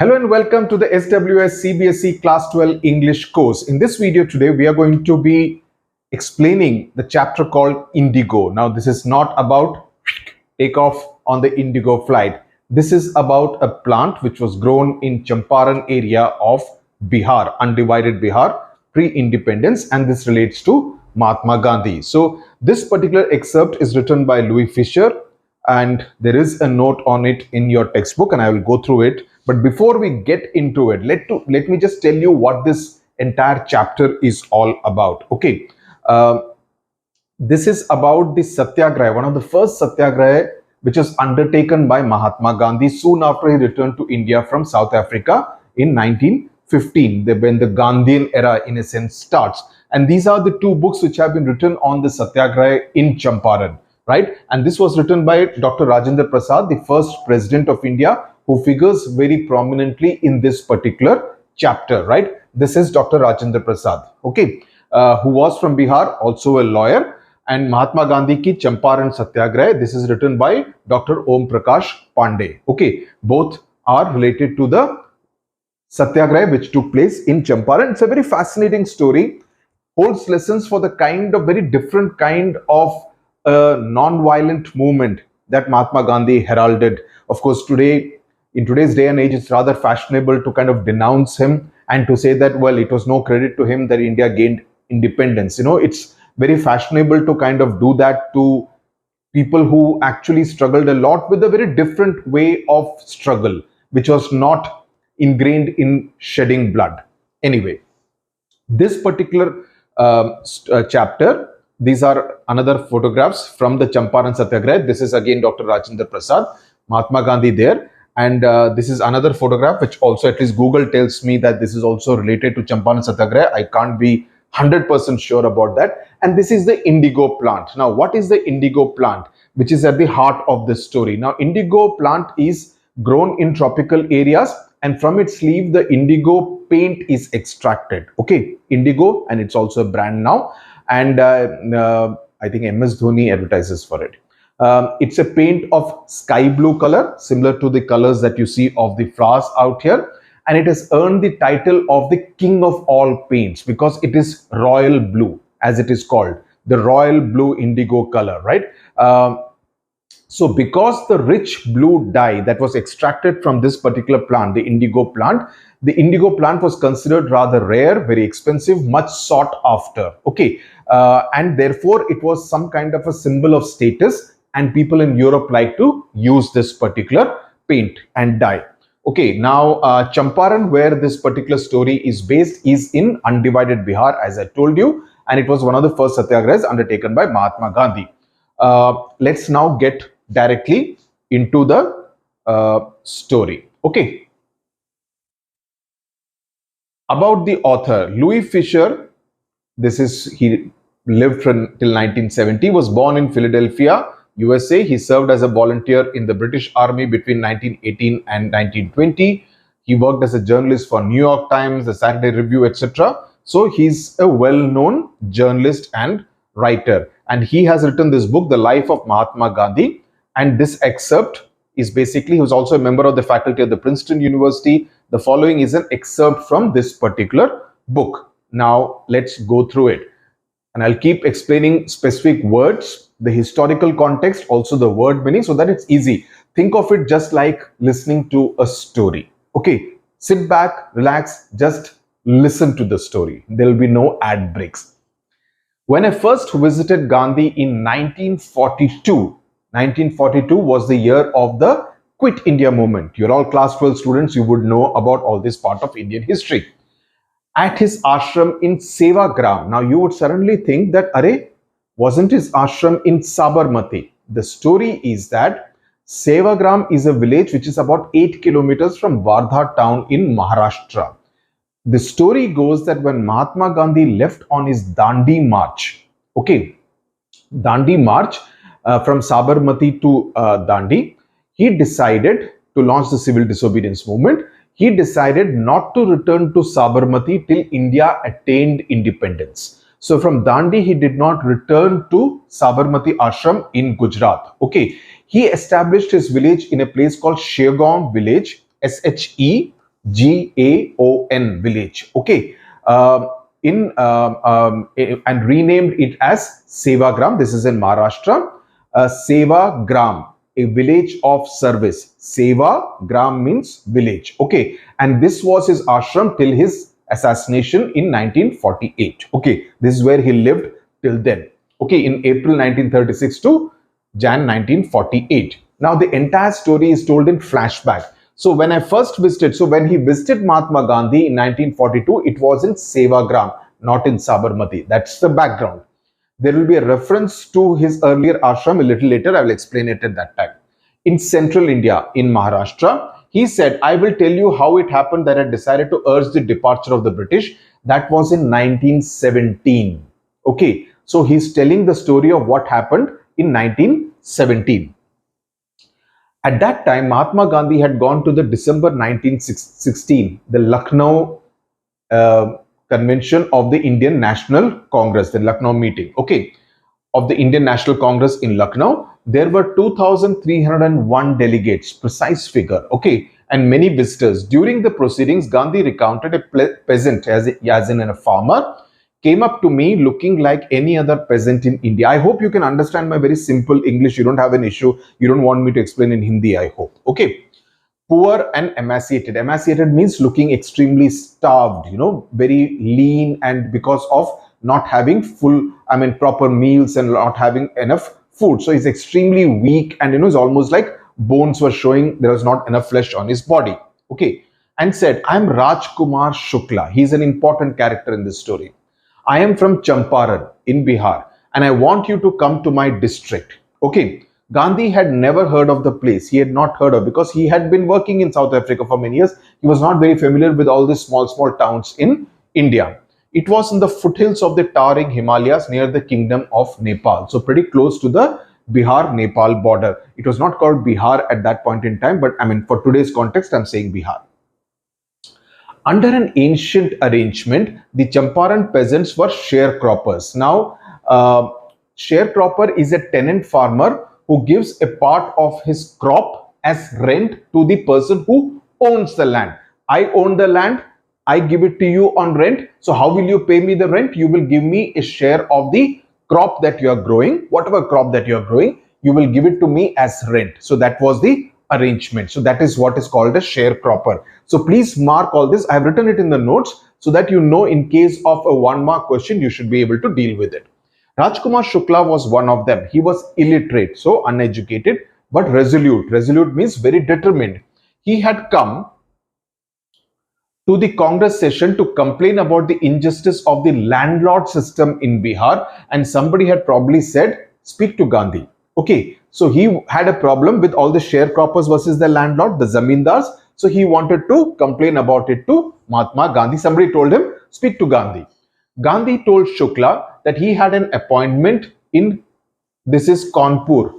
Hello and welcome to the SWS CBSE Class 12 English course. In this video today, we are going to be explaining the chapter called Indigo. Now, this is not about take off on the Indigo flight. This is about a plant which was grown in Champaran area of Bihar, undivided Bihar, pre-independence, and this relates to Mahatma Gandhi. So, this particular excerpt is written by Louis Fischer, and there is a note on it in your textbook, and I will go through it. But before we get into it, let me just tell you what this entire chapter is all about. Okay, this is about the Satyagraha, one of the first Satyagraha which was undertaken by Mahatma Gandhi soon after he returned to India from South Africa in 1915, when the Gandhian era in a sense starts. And these are the two books which have been written on the Satyagraha in Champaran, right? And this was written by Dr. Rajendra Prasad, the first president of India, who figures very prominently in this particular chapter, right? This is Dr. Rajendra Prasad, okay, who was from Bihar, also a lawyer. And Mahatma Gandhi ki Champaran Satyagraha, this is written by Dr. Om Prakash Pandey, okay. Both are related to the Satyagraha which took place in Champaran. It's a very fascinating story, holds lessons for the very different kind of non-violent movement that Mahatma Gandhi heralded. Of course, in today's day and age, it's rather fashionable to kind of denounce him and to say that, well, it was no credit to him that India gained independence. You know, it's very fashionable to kind of do that to people who actually struggled a lot with a very different way of struggle, which was not ingrained in shedding blood. Anyway, this particular chapter, these are another photographs from the Champaran Satyagraha. This is again Dr. Rajendra Prasad, Mahatma Gandhi there. And this is another photograph which also, at least Google tells me that this is also related to Champaran Satyagraha. I can't be 100% sure about that. And this is the indigo plant. Now, what is the indigo plant, which is at the heart of this story? Now, indigo plant is grown in tropical areas, and from its leaf, the indigo paint is extracted. Okay, indigo, and it's also a brand now. And I think MS Dhoni advertises for it. It's a paint of sky blue color, similar to the colors that you see of the flowers out here. And it has earned the title of the king of all paints because it is royal blue, as it is called, the royal blue indigo color, right? So because the rich blue dye that was extracted from this particular plant, the indigo plant was considered rather rare, very expensive, much sought after. Okay, and therefore it was some kind of a symbol of status, and people in Europe like to use this particular paint and dye. Okay, now Champaran, where this particular story is based, is in undivided Bihar, as I told you, and it was one of the first satyagrahas undertaken by Mahatma Gandhi. Let's now get directly into the story. Okay. About the author, Louis Fischer, he lived till 1970, was born in Philadelphia, USA. He served as a volunteer in the British Army between 1918 and 1920. He worked as a journalist for New York Times, the Saturday Review, etc. So he's a well-known journalist and writer. And he has written this book, The Life of Mahatma Gandhi. And this excerpt is basically, he was also a member of the faculty of the Princeton University. The following is an excerpt from this particular book. Now, let's go through it. And I'll keep explaining specific words, the historical context, also the word meaning, so that it's easy. Think of it just like listening to a story. Okay, sit back, relax, just listen to the story. There will be no ad breaks. When I first visited Gandhi in 1942 was the year of the Quit India movement. You're all class 12 students, you would know about all this part of Indian history. At his ashram in Sevagram. Now you would suddenly think that, wasn't his ashram in Sabarmati? The story is that Sevagram is a village which is about 8 kilometers from Wardha town in Maharashtra. The story goes that when Mahatma Gandhi left on his Dandi march, okay, Dandi march from Sabarmati to Dandi, he decided to launch the civil disobedience movement. He decided not to return to Sabarmati till India attained independence. So from Dandi, he did not return to Sabarmati ashram in Gujarat. Okay, he established his village in a place called Shegaon village, Gaon village. Okay. And renamed it as Sevagram. This is in Maharashtra. Sevagram, a village of service. Sevagram means village. Okay. And this was his ashram till his assassination in 1948. Okay. This is where he lived till then. Okay. In April 1936 to Jan 1948. Now the entire story is told in flashback. So when I first visited, so when he visited Mahatma Gandhi in 1942, it was in Sevagram, not in Sabarmati. That's the background. There will be a reference to his earlier ashram a little later. I will explain it at that time. In central India, in Maharashtra, he said, I will tell you how it happened that I decided to urge the departure of the British. That was in 1917. Okay, so he's telling the story of what happened in 1917. At that time, Mahatma Gandhi had gone to the December 1916, the Lucknow convention of the Indian National Congress, the Lucknow meeting, okay, of the Indian National Congress in Lucknow. There were 2,301 delegates, precise figure, okay, and many visitors. During the proceedings, Gandhi recounted a peasant, as in a farmer, came up to me looking like any other peasant in India. I hope you can understand my very simple English. You don't have an issue. You don't want me to explain in Hindi, I hope. Okay. Poor and emaciated. Emaciated means looking extremely starved, very lean, and because of not having proper meals and not having enough food. So he's extremely weak, and it's almost like bones were showing. There was not enough flesh on his body. Okay. And said, I'm Rajkumar Shukla. He's an important character in this story. I am from Champaran in Bihar, and I want you to come to my district. Okay. Gandhi had never heard of the place. He had not heard of, because he had been working in South Africa for many years. He was not very familiar with all these small towns in India. It was in the foothills of the towering Himalayas near the kingdom of Nepal. So pretty close to the Bihar-Nepal border. It was not called Bihar at that point in time, but for today's context, I'm saying Bihar. Under an ancient arrangement, the Champaran peasants were sharecroppers. Now, sharecropper is a tenant farmer who gives a part of his crop as rent to the person who owns the land. I own the land, I give it to you on rent. So how will you pay me the rent? You will give me a share of the crop that you are growing, whatever crop that you are growing, you will give it to me as rent. So that was the arrangement. So that is what is called a sharecropper. So please mark all this. I have written it in the notes so that you know in case of a 1-mark question, you should be able to deal with it. Rajkumar Shukla was one of them. He was illiterate, so uneducated, but resolute. Resolute means very determined. He had come to the Congress session to complain about the injustice of the landlord system in Bihar, and somebody had probably said, speak to Gandhi. Okay, so he had a problem with all the sharecroppers versus the landlord, the zamindars. So he wanted to complain about it to Mahatma Gandhi. Somebody told him, speak to Gandhi. Gandhi told Shukla that he had an appointment in, this is Kanpur,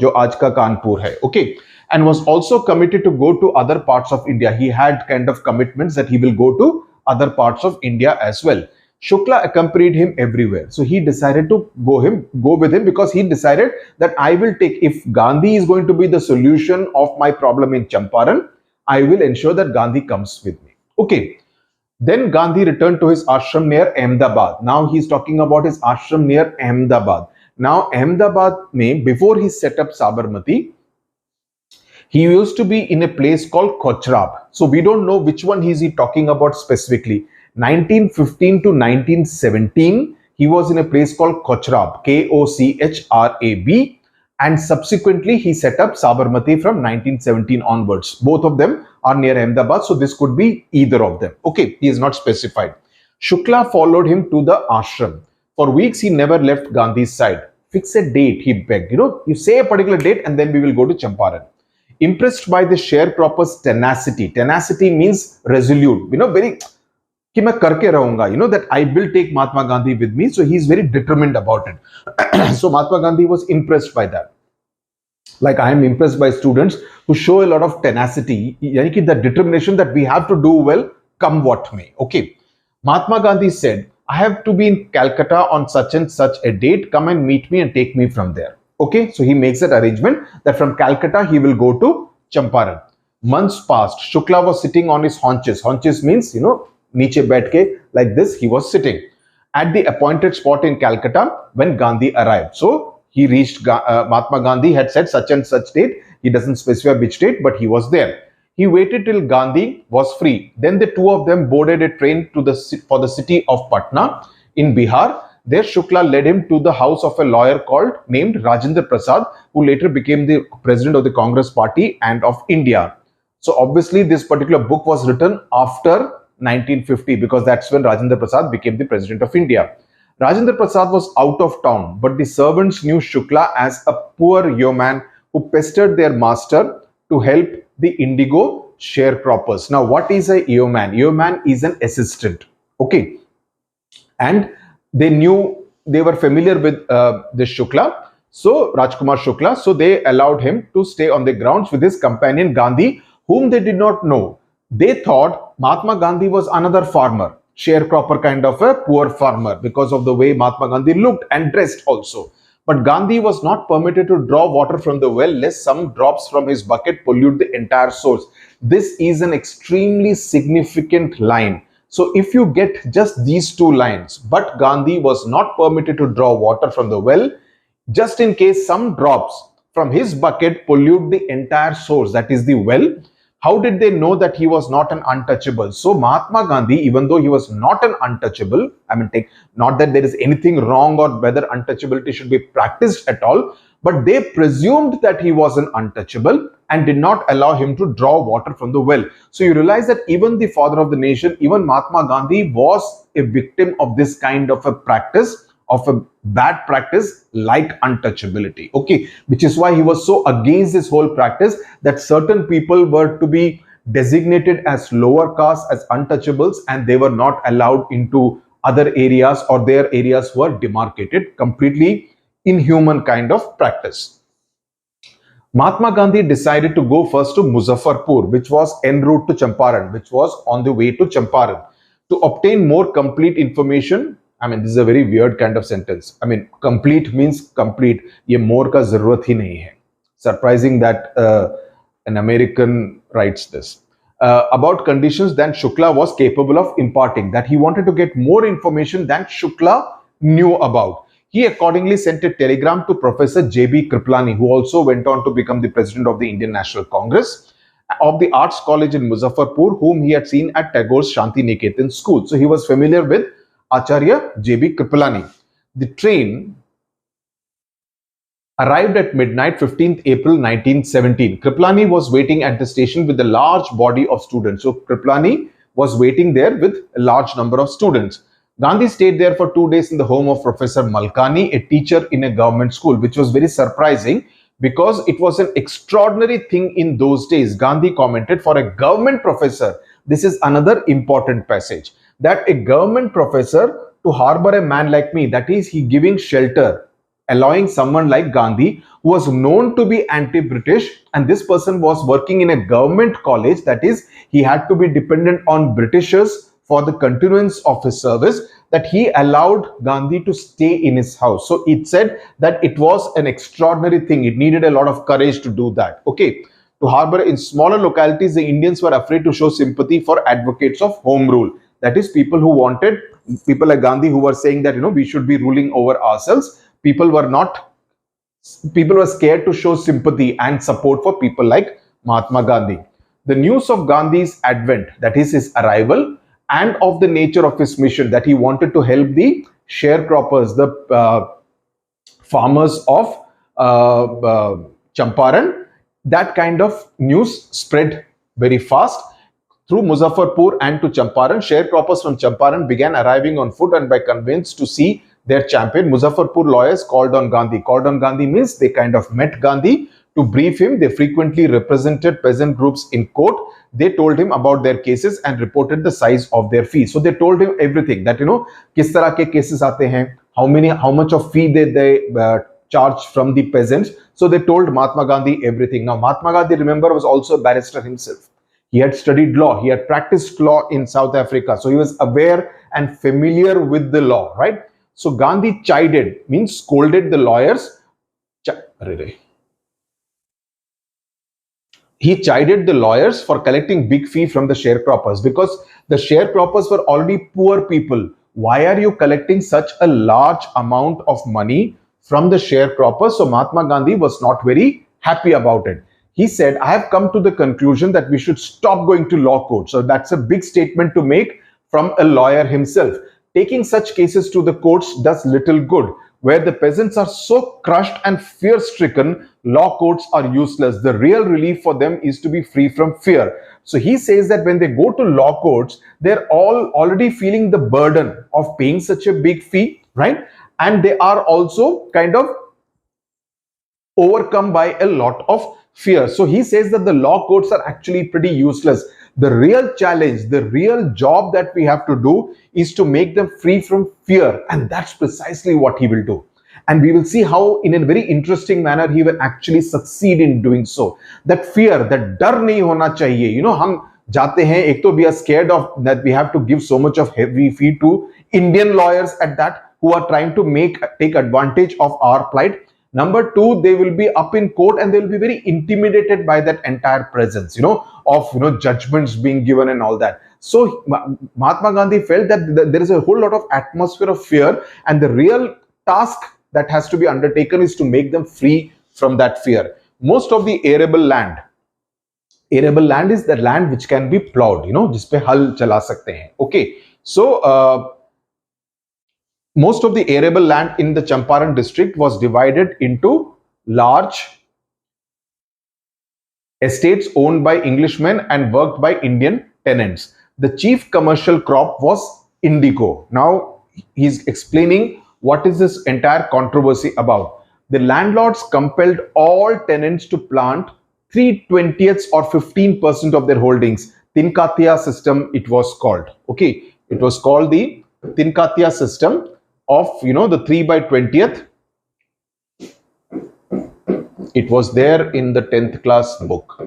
jo aaj ka Kanpur hai, okay, and was also committed to go to other parts of India. He had kind of commitments that he will go to other parts of India as well. Shukla accompanied him everywhere. So he decided to go with him because he decided that I will take, if Gandhi is going to be the solution of my problem in Champaran, I will ensure that Gandhi comes with me. Okay. Then Gandhi returned to his ashram near Ahmedabad. Now he's talking about his ashram near Ahmedabad. Now Ahmedabad before he set up Sabarmati, he used to be in a place called Kochrab. So we don't know which one is he talking about specifically. 1915 to 1917, he was in a place called Kochrab, Kochrab, and subsequently he set up Sabarmati from 1917 onwards. Both of them are near Ahmedabad, so this could be either of them. Okay, he is not specified. Shukla followed him to the ashram. For weeks, he never left Gandhi's side. Fix a date, he begged. You say a particular date and then we will go to Champaran. Impressed by the sharecropper's tenacity. Tenacity means resolute, very, कि मैं करके रहूंगा, that I will take Mahatma Gandhi with me. So he is very determined about it. So Mahatma Gandhi was impressed by that. Like I am impressed by students who show a lot of tenacity, the determination that we have to do well, come what may. Okay. Mahatma Gandhi said, I have to be in Calcutta on such and such a date. Come and meet me and take me from there. Okay. So he makes that arrangement that from Calcutta, he will go to Champaran. Months passed. Shukla was sitting on his haunches. Haunches means, niche baith ke, like this, he was sitting at the appointed spot in Calcutta when Gandhi arrived. So he reached, Mahatma Gandhi had said such and such date. He doesn't specify which date, but he was there. He waited till Gandhi was free. Then the two of them boarded a train for the city of Patna in Bihar. There, Shukla led him to the house of a lawyer named Rajendra Prasad, who later became the president of the Congress Party and of India. So obviously, this particular book was written after 1950 because that's when Rajendra Prasad became the president of India. Rajendra Prasad was out of town, but the servants knew Shukla as a poor yeoman who pestered their master to help the Indigo sharecroppers. Now, what is a yeoman? Yeoman is an assistant. Okay. And they were familiar with this Shukla. So, Rajkumar Shukla. So, they allowed him to stay on the grounds with his companion Gandhi, whom they did not know. They thought Mahatma Gandhi was another farmer, sharecropper kind of a poor farmer because of the way Mahatma Gandhi looked and dressed also. But Gandhi was not permitted to draw water from the well lest some drops from his bucket pollute the entire source. This is an extremely significant line. So if you get just these two lines, but Gandhi was not permitted to draw water from the well, just in case some drops from his bucket pollute the entire source, that is the well. How did they know that he was not an untouchable? So Mahatma Gandhi, even though he was not an untouchable, not that there is anything wrong or whether untouchability should be practiced at all, but they presumed that he was an untouchable and did not allow him to draw water from the well. So you realize that even the father of the nation, even Mahatma Gandhi was a victim of this kind of a practice, of a bad practice like untouchability. Okay, which is why he was so against this whole practice that certain people were to be designated as lower caste, as untouchables, and they were not allowed into other areas, or their areas were demarcated. Completely inhuman kind of practice. Mahatma Gandhi decided to go first to Muzaffarpur, which was en route to Champaran, which was on the way to Champaran, to obtain more complete information. This is a very weird kind of sentence. Complete means complete. Ye more ka zarurat hi nahi hai. Surprising that an American writes this. About conditions than Shukla was capable of imparting, that he wanted to get more information than Shukla knew about. He accordingly sent a telegram to Professor J.B. Kripalani, who also went on to become the president of the Indian National Congress, of the Arts College in Muzaffarpur, whom he had seen at Tagore's Shanti Niketan school. So he was familiar with Acharya J.B. Kripalani. The train arrived at midnight, 15th April 1917. Kripalani was waiting at the station with a large body of students. So Kripalani was waiting there with a large number of students. Gandhi stayed there for 2 days in the home of Professor Malkani, a teacher in a government school, which was very surprising because it was an extraordinary thing in those days. Gandhi commented, for a government professor, this is another important passage, that a government professor to harbor a man like me, that is, he giving shelter, allowing someone like Gandhi, who was known to be anti-British, and this person was working in a government college, that is, he had to be dependent on Britishers for the continuance of his service, that he allowed Gandhi to stay in his house. So it said that it was an extraordinary thing. It needed a lot of courage to do that. Okay. To harbor in smaller localities, the Indians were afraid to show sympathy for advocates of home rule. That is, people who wanted, people like Gandhi who were saying that, we should be ruling over ourselves. People were scared to show sympathy and support for people like Mahatma Gandhi. The news of Gandhi's advent, that is his arrival, and of the nature of his mission, that he wanted to help the sharecroppers, the farmers of Champaran, that kind of news spread very fast. Through Muzaffarpur and to Champaran, sharecroppers from Champaran began arriving on foot and by conveyance to see their champion. Muzaffarpur lawyers called on Gandhi. Called on Gandhi means they kind of met Gandhi to brief him. They frequently represented peasant groups in court. They told him about their cases and reported the size of their fees. So they told him everything, that, kis tarah ke cases aate hain, how much of fee they charge from the peasants. So they told Mahatma Gandhi everything. Now, Mahatma Gandhi, remember, was also a barrister himself. He had studied law. He had practiced law in South Africa. So he was aware and familiar with the law, right? So Gandhi chided, means scolded the lawyers. he chided the lawyers for collecting big fee from the sharecroppers because the sharecroppers were already poor people. Why are you collecting such a large amount of money from the sharecroppers? So Mahatma Gandhi was not very happy about it. He said, I have come to the conclusion that we should stop going to law courts. So that's a big statement to make from a lawyer himself. Taking such cases to the courts does little good. Where the peasants are so crushed and fear stricken, law courts are useless. The real relief for them is to be free from fear. So he says that when they go to law courts, they're all already feeling the burden of paying such a big fee, right? And they are also kind of overcome by a lot of fear. So he says that the law courts are actually pretty useless. The real challenge, the real job that we have to do is to make them free from fear. And that's precisely what he will do. And we will see how in a very interesting manner he will actually succeed in doing so. That fear, that dar nahi hona chahiye. You know, hum jate hain, ek to we are scared of that we have to give so much of heavy fee to Indian lawyers at that who are trying to take advantage of our plight. Number two, they will be up in court and they will be very intimidated by that entire presence, of judgments being given and all that. So Mahatma Gandhi felt that there is a whole lot of atmosphere of fear, and the real task that has to be undertaken is to make them free from that fear. Most of the arable land is the land which can be plowed, जिसपे हल चला सकते हैं. Okay, so most of the arable land in the Champaran district was divided into large estates owned by Englishmen and worked by Indian tenants. The chief commercial crop was indigo. Now he's explaining what is this entire controversy about. The landlords compelled all tenants to plant 3/20 or 15% of their holdings. Tinkatiya system it was called. Okay, it was called the Tinkatiya system of the 3/20th. It was there in the 10th class book.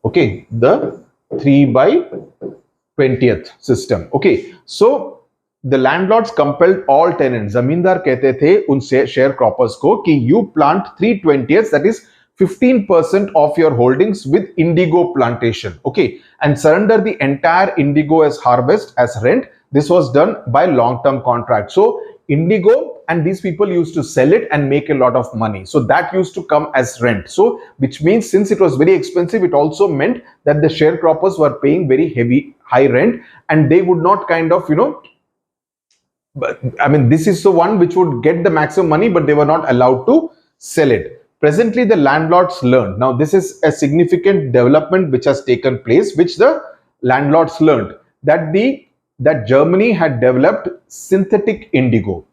Okay, the 3/20th system. Okay, so the landlords compelled all tenants. Zamindar कहते थे उन sharecroppers को कि you plant 3/20, that is 15% of your holdings with indigo plantation, okay, and surrender the entire indigo as harvest, as rent. This was done by long-term contract. So indigo, and these people used to sell it and make a lot of money. So that used to come as rent. So which means since it was very expensive, it also meant that the sharecroppers were paying very high rent, and they would not kind of, but I mean, this is the one which would get the maximum money, but they were not allowed to sell it. Presently, the landlords learned. Now, this is a significant development which has taken place, which the landlords learned that Germany had developed synthetic indigo.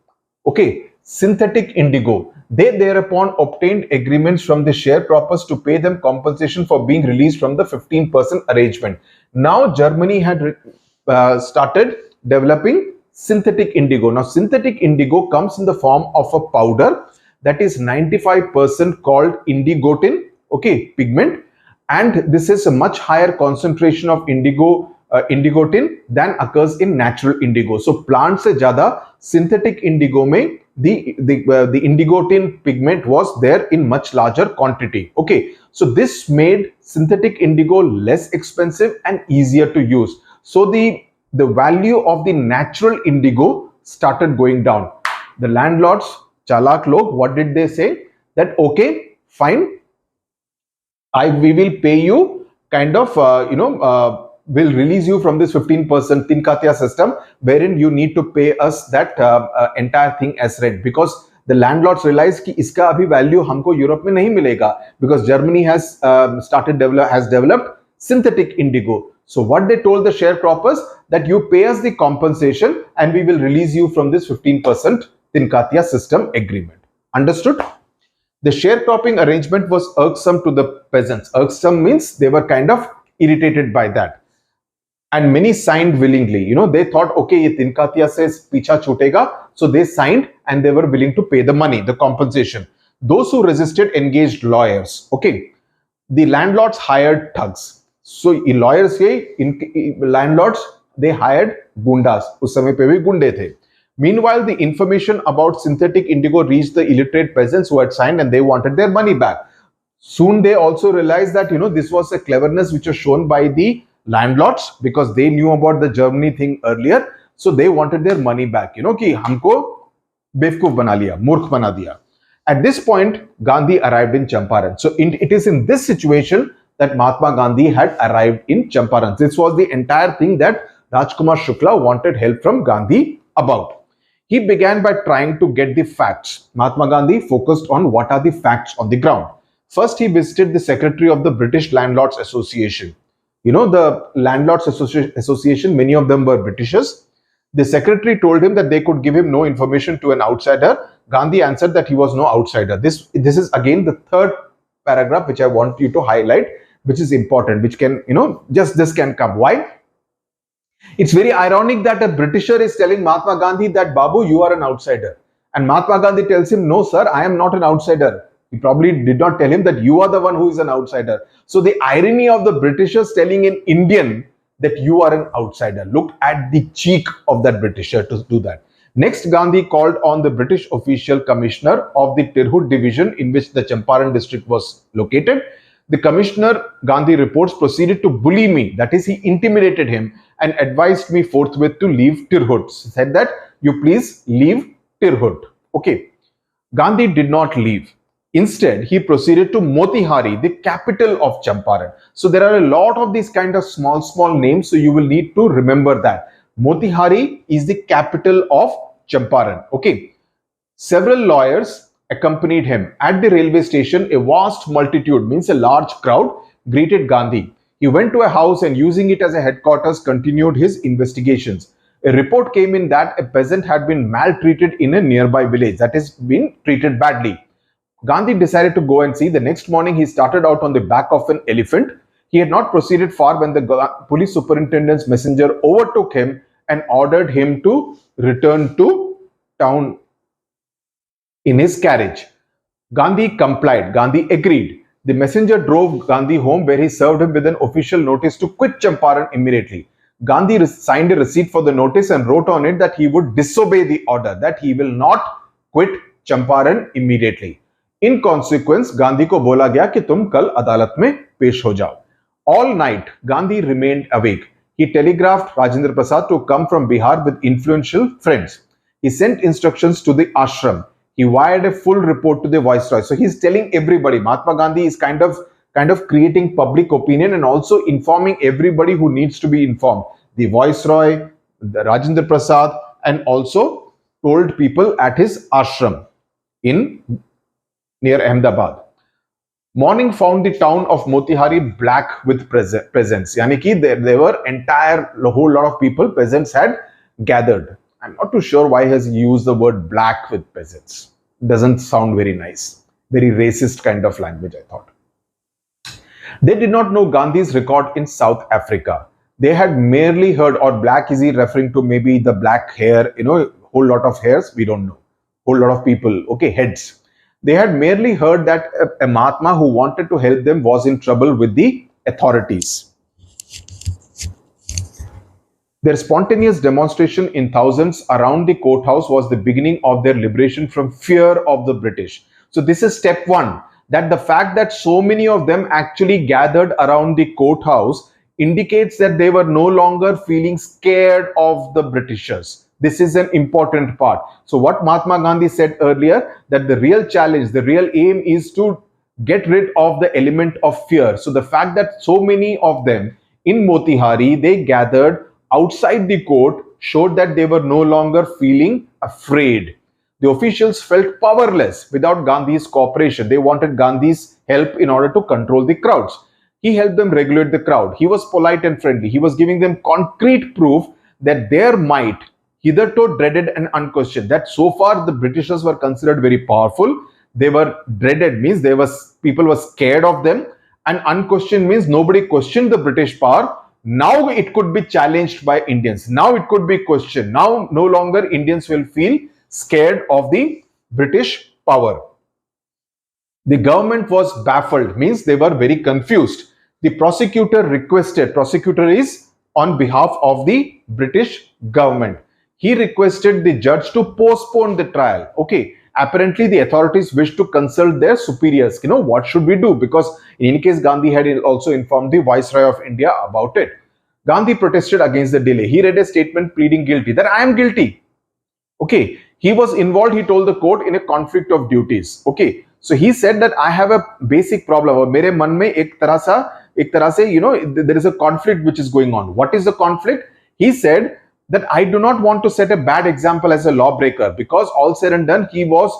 Okay, synthetic indigo. They thereupon obtained agreements from the sharecroppers to pay them compensation for being released from the 15% arrangement. Now, Germany had started developing synthetic indigo. Now, synthetic indigo comes in the form of a powder that is 95% called indigotin, okay, pigment, and this is a much higher concentration of indigotin than occurs in natural indigo. So plant se jyada synthetic indigo mein the indigotin pigment was there in much larger quantity. Okay, so this made synthetic indigo less expensive and easier to use. So the value of the natural indigo started going down. The landlords, chalak log, what did they say? That okay, fine, we will pay you kind of will release you from this 15% Tinkatiya system, wherein you need to pay us that entire thing as rent, because the landlords realized कि इसका अभी value हमको Europe में नहीं मिलेगा, because Germany has developed synthetic indigo. So what they told the sharecroppers, that you pay us the compensation and we will release you from this 15% Tinkatiya system agreement. Understood? The sharecropping arrangement was irksome to the peasants. Irksome means they were kind of irritated by that. And many signed willingly. They thought, okay, ye Tinkatiya se picha chutega. So they signed and they were willing to pay the money, the compensation. Those who resisted engaged lawyers. Okay. The landlords hired thugs. So lawyers के landlords, they hired gundas. उस समय पे भी गुंडे थे. Meanwhile, the information about synthetic indigo reached the illiterate peasants who had signed and they wanted their money back. Soon they also realized that this was a cleverness which was shown by the landlords because they knew about the Germany thing earlier. So they wanted their money back. कि हमको बेवकूफ बना लिया, मूर्ख बना दिया. At this point, Gandhi arrived in Champaran. So it is in this situation that Mahatma Gandhi had arrived in Champaran. This was the entire thing that Rajkumar Shukla wanted help from Gandhi about. He began by trying to get the facts. Mahatma Gandhi focused on what are the facts on the ground. First, he visited the secretary of the British Landlords Association. The Landlords Association, many of them were Britishers. The secretary told him that they could give him no information to an outsider. Gandhi answered that he was no outsider. This is again the third paragraph which I want you to highlight, which is important, which can, just this can come. Why? It's very ironic that a Britisher is telling Mahatma Gandhi that, Babu, you are an outsider. And Mahatma Gandhi tells him, no, sir, I am not an outsider. He probably did not tell him that you are the one who is an outsider. So the irony of the Britishers telling an Indian that you are an outsider. Look at the cheek of that Britisher to do that. Next, Gandhi called on the British official commissioner of the Tirhut division in which the Champaran district was located. The commissioner, Gandhi reports, proceeded to bully me. That is, he intimidated him and advised me forthwith to leave Tirhut. Said that you please leave Tirhut. Okay. Gandhi did not leave. Instead, he proceeded to Motihari, the capital of Champaran. So there are a lot of these kind of small names. So you will need to remember that. Motihari is the capital of Champaran. Okay. Several lawyers accompanied him. At the railway station, a vast multitude, means a large crowd, greeted Gandhi. He went to a house and using it as a headquarters continued his investigations. A report came in that a peasant had been maltreated in a nearby village, that is, been treated badly. Gandhi decided to go and see. The next morning, he started out on the back of an elephant. He had not proceeded far when the police superintendent's messenger overtook him and ordered him to return to town in his carriage. Gandhi complied. Gandhi agreed. The messenger drove Gandhi home where he served him with an official notice to quit Champaran immediately. Gandhi signed a receipt for the notice and wrote on it that he would disobey the order, that he will not quit Champaran immediately. In consequence, Gandhi को बोला गया कि तुम कल अदालत में पेश हो जाओ. All night, Gandhi remained awake. He telegraphed Rajendra Prasad to come from Bihar with influential friends. He sent instructions to the ashram. He wired a full report to the viceroy. So he's telling everybody. Mahatma Gandhi is kind of creating public opinion and also informing everybody who needs to be informed. The viceroy, the Rajendra Prasad, and also told people at his ashram near Ahmedabad. Morning found the town of Motihari black with peasants. Yani ki there were a whole lot of people, peasants had gathered. I'm not too sure why he has used the word black with peasants. Doesn't sound very nice. Very racist kind of language, I thought. They did not know Gandhi's record in South Africa. They had merely heard, or black, is he referring to maybe the black hair, whole lot of hairs? We don't know. Whole lot of people, okay, heads. They had merely heard that a Mahatma who wanted to help them was in trouble with the authorities. Their spontaneous demonstration in thousands around the courthouse was the beginning of their liberation from fear of the British. So this is step one, that the fact that so many of them actually gathered around the courthouse indicates that they were no longer feeling scared of the Britishers. This is an important part. So what Mahatma Gandhi said earlier, that the real challenge, the real aim is to get rid of the element of fear. So the fact that so many of them in Motihari, they gathered outside the court showed that they were no longer feeling afraid. The officials felt powerless without Gandhi's cooperation. They wanted Gandhi's help in order to control the crowds. He helped them regulate the crowd. He was polite and friendly. He was giving them concrete proof that their might, hitherto dreaded and unquestioned, that so far the Britishers were considered very powerful. They were dreaded, means people were scared of them, and unquestioned means nobody questioned the British power. Now it could be challenged by Indians. Now it could be questioned. Now no longer Indians will feel scared of the British power. The government was baffled, means they were very confused. The prosecutor is on behalf of the British government. he requested the judge to postpone the trial. Okay, apparently the authorities wished to consult their superiors. What should we do? Because in any case, Gandhi had also informed the Viceroy of India about it. Gandhi protested against the delay. He read a statement pleading guilty, that I am guilty. Okay, he was involved, he told the court, in a conflict of duties. Okay, so he said that I have a basic problem. Aur mere man mein ek tarah se, there is a conflict which is going on. What is the conflict? He said that I do not want to set a bad example as a lawbreaker, because all said and done, he was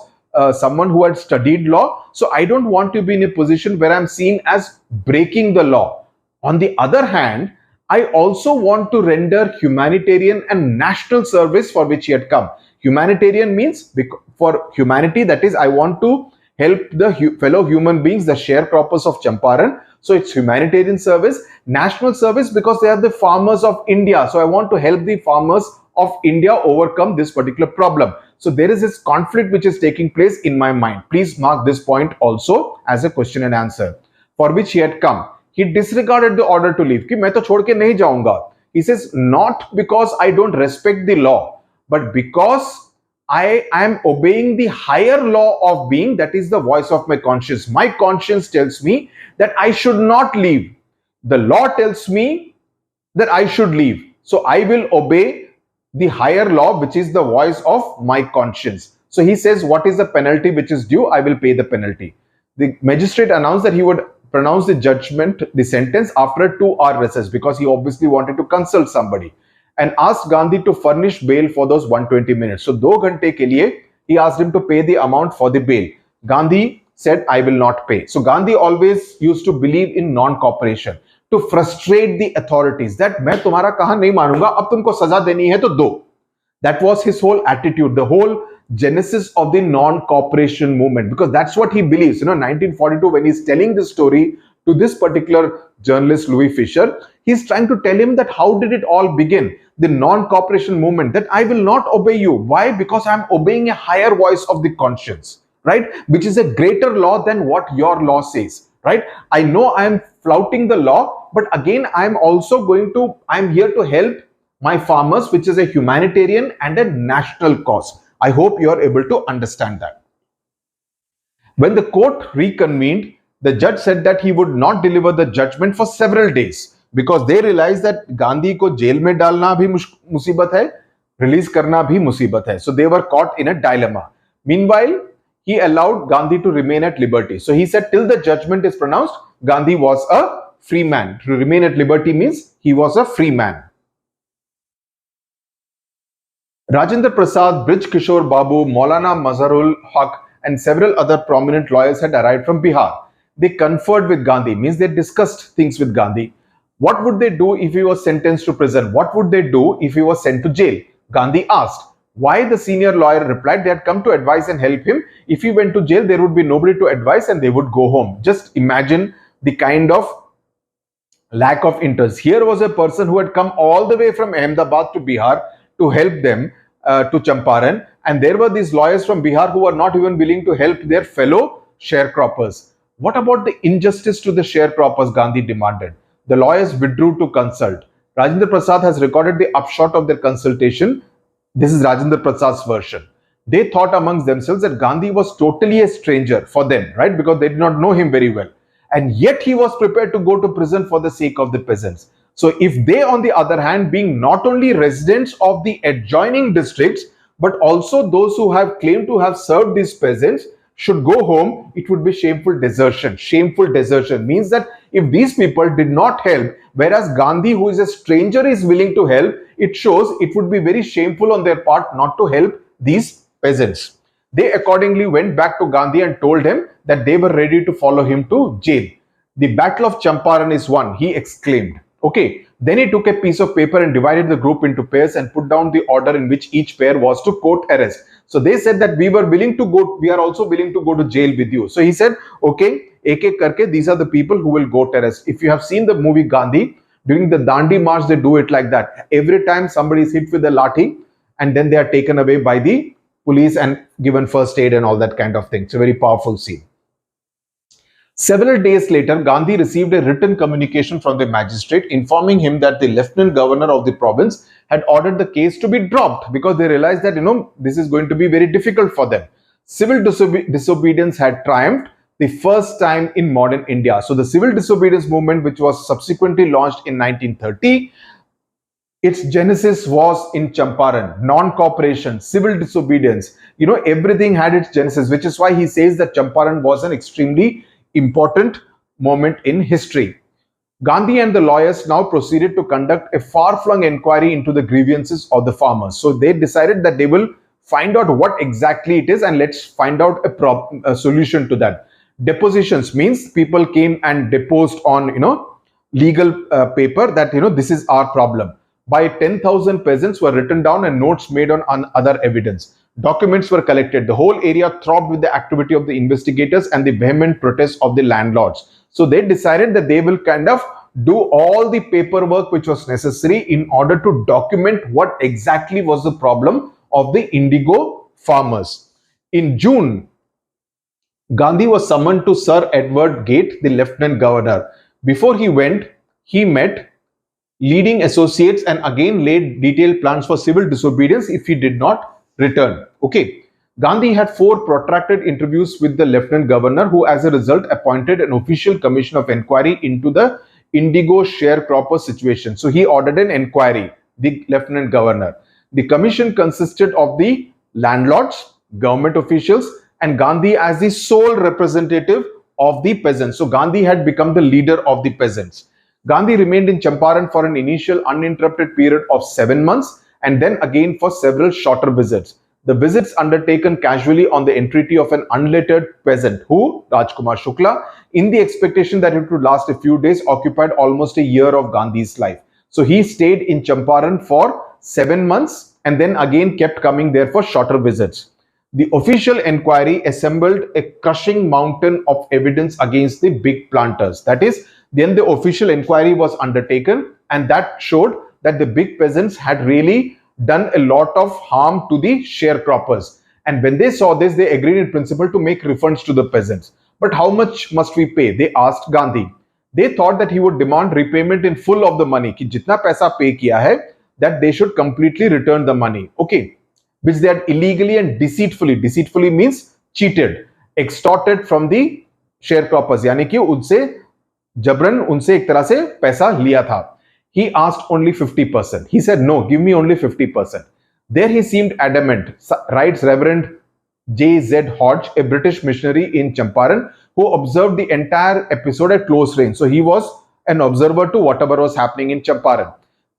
someone who had studied law. So I don't want to be in a position where I'm seen as breaking the law. On the other hand, I also want to render humanitarian and national service for which he had come. Humanitarian means for humanity, that is, I want to help the fellow human beings, the sharecroppers of Champaran. So it's humanitarian service. National service, because they are the farmers of India. So I want to help the farmers of India overcome this particular problem. So there is this conflict which is taking place in my mind. Please mark this point also as a question and answer. For which he had come. He disregarded the order to leave. Ki main to chhod ke nahi jaunga. He says, not because I don't respect the law, but because I am obeying the higher law of being, that is the voice of my conscience. My conscience tells me that I should not leave. The law tells me that I should leave. So I will obey the higher law, which is the voice of my conscience. So he says, what is the penalty which is due? I will pay the penalty. The magistrate announced that he would pronounce the judgment, the sentence, after a 2-hour recess, because he obviously wanted to consult somebody, and asked Gandhi to furnish bail for those 120 minutes. So 2 ghante ke liye, he asked him to pay the amount for the bail. Gandhi said, I will not pay. So Gandhi always used to believe in non-cooperation, to frustrate the authorities, that main tumhara kaha nahi manunga, ab tumko saza deni hai to do. That was his whole attitude, the whole genesis of the non-cooperation movement, because that's what he believes. 1942, when he's telling this story to this particular journalist, Louis Fischer, he's trying to tell him that how did it all begin? The non-cooperation movement, that I will not obey you. Why? Because I'm obeying a higher voice of the conscience, right? Which is a greater law than what your law says, right? I know I'm flouting the law, but again, I'm here to help my farmers, which is a humanitarian and a national cause. I hope you are able to understand that. When the court reconvened, the judge said that he would not deliver the judgment for several days, because they realized that Gandhi ko jail mein dalna bhi musibat hai, release karna bhi musibat hai. So they were caught in a dilemma. Meanwhile, he allowed Gandhi to remain at liberty. So he said, till the judgment is pronounced, Gandhi was a free man. To remain at liberty means he was a free man. Rajendra Prasad, Brij Kishore Babu, Maulana Mazharul Haq, and several other prominent lawyers had arrived from Bihar. They conferred with Gandhi, means they discussed things with Gandhi. What would they do if he was sentenced to prison? What would they do if he was sent to jail? Gandhi asked. Why? The senior lawyer replied, they had come to advise and help him. If he went to jail, there would be nobody to advise and they would go home. Just imagine the kind of lack of interest. Here was a person who had come all the way from Ahmedabad to Bihar to help them to Champaran, and there were these lawyers from Bihar who were not even willing to help their fellow sharecroppers. What about the injustice to the sharecroppers? Gandhi demanded. The lawyers withdrew to consult. Rajendra Prasad has recorded the upshot of their consultation. This is Rajendra Prasad's version. They thought amongst themselves that Gandhi was totally a stranger for them, right? Because they did not know him very well. And yet he was prepared to go to prison for the sake of the peasants. So if they, on the other hand, being not only residents of the adjoining districts, but also those who have claimed to have served these peasants, should go home, it would be shameful desertion. Shameful desertion means that if these people did not help, whereas Gandhi, who is a stranger, is willing to help, it shows it would be very shameful on their part not to help these peasants. They accordingly went back to Gandhi and told him that they were ready to follow him to jail. The battle of Champaran is won, he exclaimed. Okay, then he took a piece of paper and divided the group into pairs and put down the order in which each pair was to quote arrest. So they said that we are also willing to go to jail with you. So he said, okay, ek ek karke, these are the people who will go to arrest. If you have seen the movie Gandhi, during the Dandi March, they do it like that. Every time somebody is hit with a lathi, and then they are taken away by the police and given first aid and all that kind of thing. It's a very powerful scene. Several days later, Gandhi received a written communication from the magistrate informing him that the lieutenant governor of the province had ordered the case to be dropped because they realized that, this is going to be very difficult for them. Civil disobedience had triumphed the first time in modern India. So the civil disobedience movement, which was subsequently launched in 1930, its genesis was in Champaran, non-cooperation, civil disobedience. Everything had its genesis, which is why he says that Champaran was an extremely important moment in history. Gandhi and the lawyers now proceeded to conduct a far-flung inquiry into the grievances of the farmers. So they decided that they will find out what exactly it is and let's find out a solution to that. Depositions means people came and deposed on, legal paper that, this is our problem. By 10,000 peasants were written down and notes made on other evidence. Documents were collected. The whole area throbbed with the activity of the investigators and the vehement protests of the landlords. So they decided that they will kind of do all the paperwork which was necessary in order to document what exactly was the problem of the indigo farmers. In June, Gandhi was summoned to Sir Edward Gate, the lieutenant governor. Before he went, he met leading associates and again laid detailed plans for civil disobedience if he did not return. Okay. Gandhi had 4 protracted interviews with the lieutenant governor, who as a result appointed an official commission of inquiry into the indigo sharecropper situation. So he ordered an inquiry, the lieutenant governor. The commission consisted of the landlords, government officials, and Gandhi as the sole representative of the peasants. So Gandhi had become the leader of the peasants. Gandhi remained in Champaran for an initial uninterrupted period of 7 months and then again for several shorter visits. The visits undertaken casually on the entreaty of an unlettered peasant who, Rajkumar Shukla, in the expectation that it would last a few days, occupied almost a year of Gandhi's life. So he stayed in Champaran for 7 months and then again kept coming there for shorter visits. The official inquiry assembled a crushing mountain of evidence against the big planters. That is, then the official inquiry was undertaken and that showed that the big peasants had really done a lot of harm to the sharecroppers. And when they saw this, they agreed in principle to make refunds to the peasants. But how much must we pay? They asked Gandhi. They thought that he would demand repayment in full of the money. Ki jitna paisa pay kiya hai, that they should completely return the money. Okay. Which they had illegally and deceitfully means cheated, extorted from the sharecroppers. यानी कि उनसे जबरन उनसे एक तरह से पैसा लिया था. He asked only 50%. He said, no, give me only 50%. There he seemed adamant, writes Reverend J.Z. Hodge, a British missionary in Champaran, who observed the entire episode at close range. So he was an observer to whatever was happening in Champaran.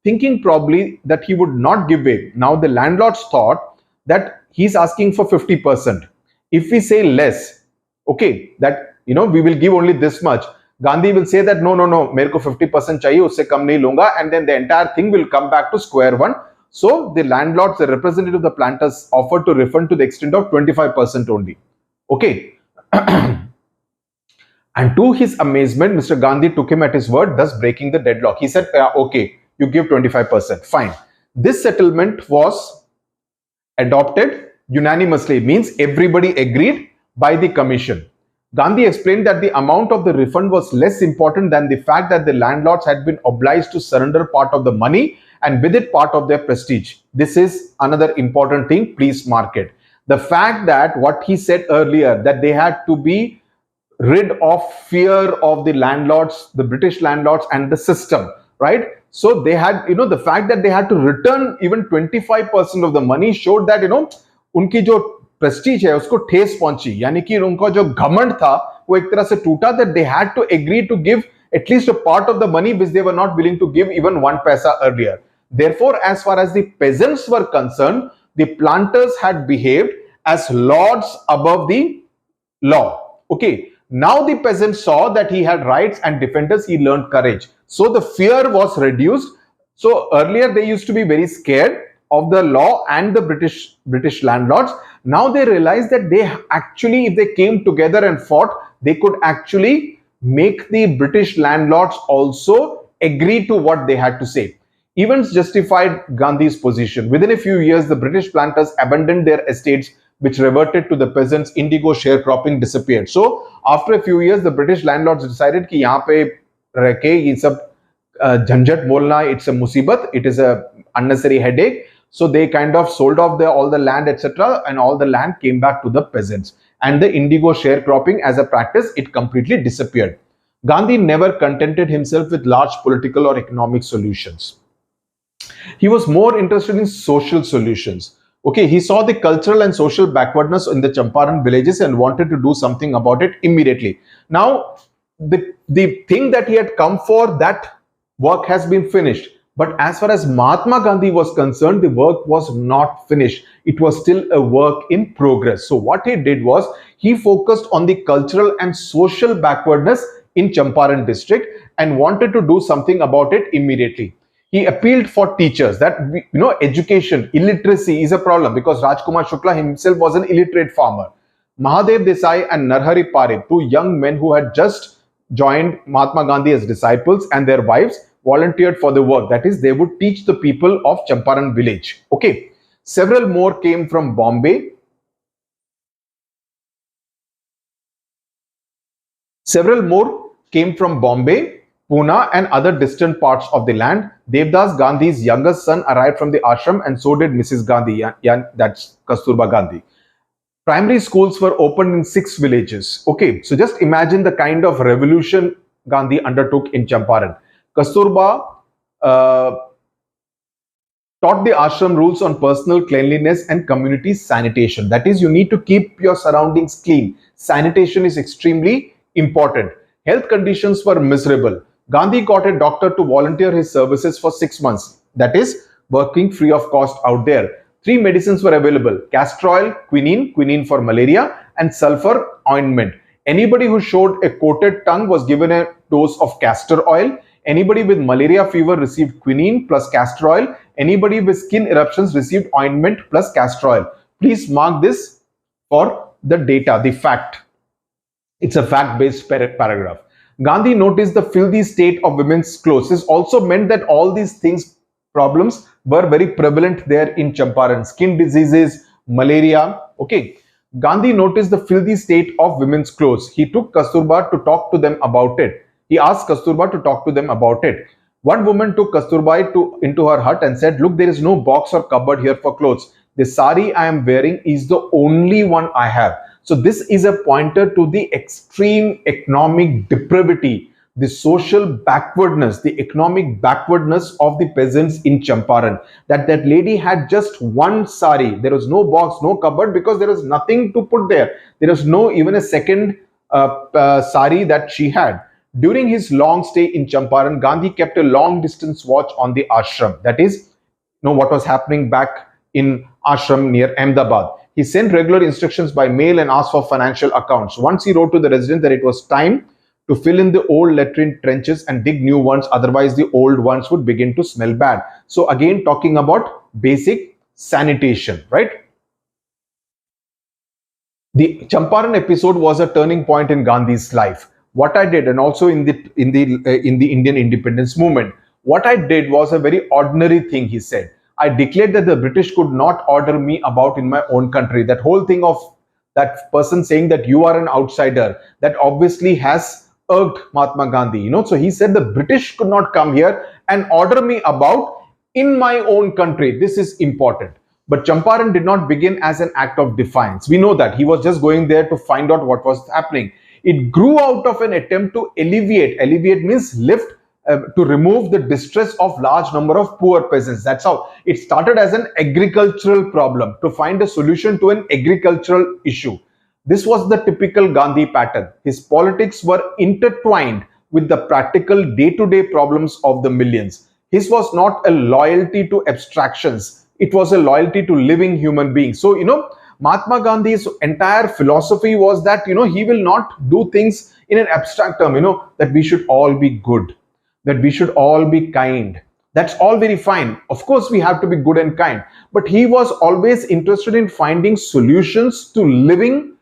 Thinking probably that he would not give way. Now the landlords thought that he's asking for 50%. If we say less, okay, that, we will give only this much, Gandhi will say that no, mere ko 50% chahiye, usse kam nahi lunga, and then the entire thing will come back to square one. So the landlords, the representative of the planters, offered to refund to the extent of 25% only. Okay. And to his amazement, Mr. Gandhi took him at his word, thus breaking the deadlock. He said, okay, you give 25%, fine. This settlement was adopted unanimously, means everybody agreed by the commission. Gandhi explained that the amount of the refund was less important than the fact that the landlords had been obliged to surrender part of the money and with it part of their prestige. This is another important thing, please mark it. The fact that what he said earlier, that they had to be rid of fear of the landlords, the British landlords and the system, right? So they had, the fact that they had to return even 25% of the money showed that, उनकी जो Prestige है उसको ठेस पहुंची, यानी कि उनका जो घमंड था वो एक तरह से टूटा, that they had to agree to give at least a part of the money which they were not willing to give even 1 paisa earlier. Therefore, as far as the peasants were concerned, the planters had behaved as lords above the law. Okay. Now the peasant saw that he had rights and defenders, he learned courage. So the fear was reduced. So earlier they used to be very scared of the law and the British landlords. Now they realized that they actually, if they came together and fought, they could actually make the British landlords also agree to what they had to say. Events justified Gandhi's position. Within a few years, the British planters abandoned their estates which reverted to the peasants. Indigo sharecropping disappeared. So after a few years, the British landlords decided कि यहाँ पे रह के ये सब झंझट बोलना, it's a musibat, it is a unnecessary headache. So they kind of sold off all the land, etc., and all the land came back to the peasants. And the indigo sharecropping as a practice, it completely disappeared. Gandhi never contented himself with large political or economic solutions. He was more interested in social solutions. Okay, he saw the cultural and social backwardness in the Champaran villages and wanted to do something about it immediately. Now, the thing that he had come for, that work has been finished. But as far as Mahatma Gandhi was concerned, the work was not finished. It was still a work in progress. So what he did was, he focused on the cultural and social backwardness in Champaran district and wanted to do something about it immediately. He appealed for teachers that, education, illiteracy is a problem, because Rajkumar Shukla himself was an illiterate farmer. Mahadev Desai and Narhari Parikh, two young men who had just joined Mahatma Gandhi as disciples, and their wives volunteered for the work. That is, they would teach the people of Champaran village. Okay. Several more came from Bombay. Several more came from Bombay, Pune and other distant parts of the land. Devdas Gandhi's youngest son arrived from the ashram, and so did Mrs. Gandhi, that's Kasturba Gandhi. Primary schools were opened in 6 villages. Okay, so just imagine the kind of revolution Gandhi undertook in Champaran. Kasturba taught the ashram rules on personal cleanliness and community sanitation. That is, you need to keep your surroundings clean. Sanitation is extremely important. Health conditions were miserable. Gandhi got a doctor to volunteer his services for 6 months. That is, working free of cost out there. 3 medicines were available: castor oil, quinine for malaria, and sulfur ointment. Anybody who showed a coated tongue was given a dose of castor oil. Anybody with malaria fever received quinine plus castor oil. Anybody with skin eruptions received ointment plus castor oil. Please mark this for the data, the fact. It's a fact-based paragraph. Gandhi noticed the filthy state of women's clothes. This also meant that all these problems were very prevalent there in Champaran. Skin diseases, malaria. Okay. Gandhi noticed the filthy state of women's clothes. He took Kasturba to talk to them about it. He asked Kasturba to talk to them about it. One woman took Kasturba into her hut and said, "Look, there is no box or cupboard here for clothes. The sari I am wearing is the only one I have." So this is a pointer to the extreme economic depravity, the social backwardness, the economic backwardness of the peasants in Champaran. That lady had just one sari. There was no box, no cupboard, because there was nothing to put there. There was no even a second sari that she had. During his long stay in Champaran, Gandhi kept a long distance watch on the ashram. That is, what was happening back in ashram near Ahmedabad. He sent regular instructions by mail and asked for financial accounts. Once he wrote to the resident that it was time to fill in the old latrine trenches and dig new ones, otherwise the old ones would begin to smell bad. So again, talking about basic sanitation, right? The Champaran episode was a turning point in Gandhi's life. What I did, and also in the Indian independence movement, what I did was a very ordinary thing, he said. I declared that the British could not order me about in my own country. That whole thing of that person saying that you are an outsider, that obviously has irked Mahatma Gandhi. So he said the British could not come here and order me about in my own country. This is important. But Champaran did not begin as an act of defiance. We know that. He was just going there to find out what was happening. It grew out of an attempt to alleviate. Alleviate means lift, to remove the distress of large number of poor peasants. That's how it started, as an agricultural problem, to find a solution to an agricultural issue. This was the typical Gandhi pattern. His politics were intertwined with the practical day-to-day problems of the millions. His was not a loyalty to abstractions. It was a loyalty to living human beings. So, Mahatma Gandhi's entire philosophy was that, he will not do things in an abstract term, that we should all be good, that we should all be kind. That's all very fine. Of course, we have to be good and kind. But he was always interested in finding solutions to living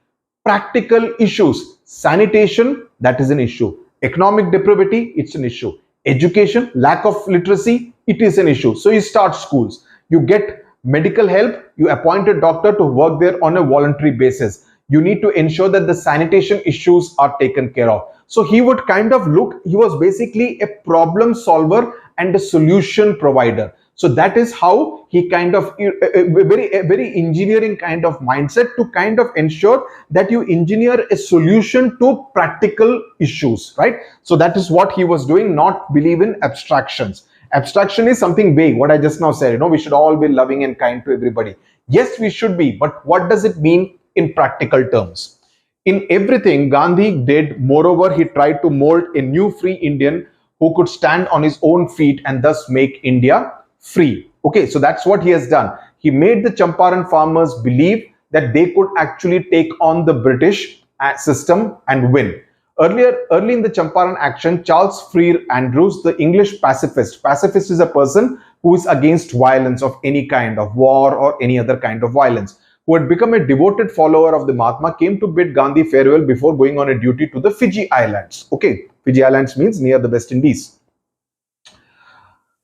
practical issues. Sanitation, that is an issue. Economic depravity, it's an issue. Education, lack of literacy, it is an issue. So you start schools. You get Medical help, you appoint a doctor to work there on a voluntary basis. You need to ensure that the sanitation issues are taken care of. So he would kind of look, he was basically a problem solver and a solution provider. So that is how he kind of, a very engineering kind of mindset to kind of ensure that you engineer a solution to practical issues, right? So that is what he was doing, not believe in abstractions. Abstraction is something vague, what I just now said, we should all be loving and kind to everybody. Yes, we should be, but what does it mean in practical terms? In everything Gandhi did, moreover, he tried to mold a new free Indian who could stand on his own feet and thus make India free. Okay, so that's what he has done. He made the Champaran farmers believe that they could actually take on the British system and win. Early in the Champaran action, Charles Freer Andrews, the English pacifist. Pacifist is a person who is against violence of any kind, of war or any other kind of violence, who had become a devoted follower of the Mahatma, came to bid Gandhi farewell before going on a duty to the Fiji Islands. Okay, Fiji Islands means near the West Indies.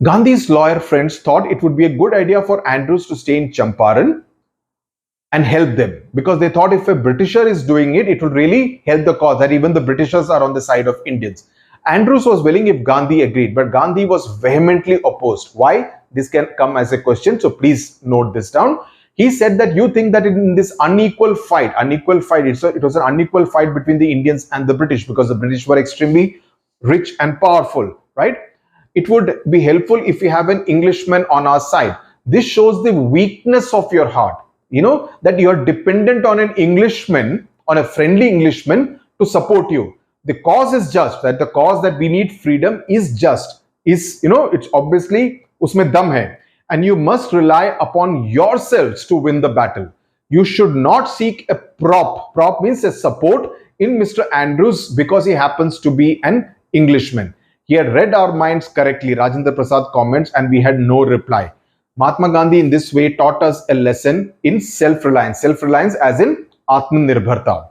Gandhi's lawyer friends thought it would be a good idea for Andrews to stay in Champaran and help them, because they thought if a Britisher is doing it, it would really help the cause, that even the Britishers are on the side of Indians. Andrews was willing if Gandhi agreed, but Gandhi was vehemently opposed. Why? This can come as a question, so please note this down. He said that you think that in this unequal fight, it was an unequal fight between the Indians and the British, because the British were extremely rich and powerful, right? It would be helpful if we have an Englishman on our side. This shows the weakness of your heart, that you are dependent on an Englishman, on a friendly Englishman to support you. The cause is just, that the cause that we need freedom is just, it's obviously usme dam hai. And you must rely upon yourselves to win the battle. You should not seek a prop. Prop means a support in Mr. Andrews because he happens to be an Englishman. He had read our minds correctly, Rajendra Prasad comments, and we had no reply. Mahatma Gandhi in this way taught us a lesson in self-reliance. Self-reliance as in Atmanirbharta,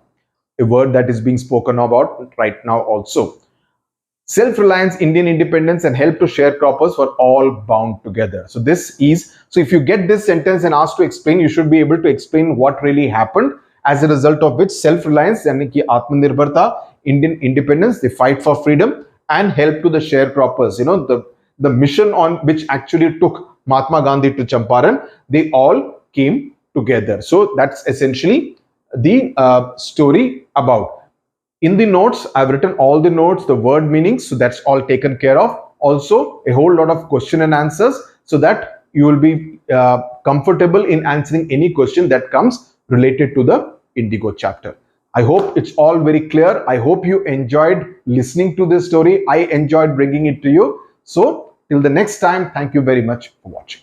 a word that is being spoken about right now also. Self-reliance, Indian independence, and help to sharecroppers were all bound together. So if you get this sentence and asked to explain, you should be able to explain what really happened, as a result of which self-reliance, yani ki Atmanirbharta, Indian independence, the fight for freedom, and help to the sharecroppers, the mission on which actually took Mahatma Gandhi to Champaran, they all came together. So that's essentially the story about. In the notes, I've written all the notes, the word meanings, so that's all taken care of. Also, a whole lot of question and answers, so that you will be comfortable in answering any question that comes related to the Indigo chapter. I hope it's all very clear. I hope you enjoyed listening to this story. I enjoyed bringing it to you. So till the next time, thank you very much for watching.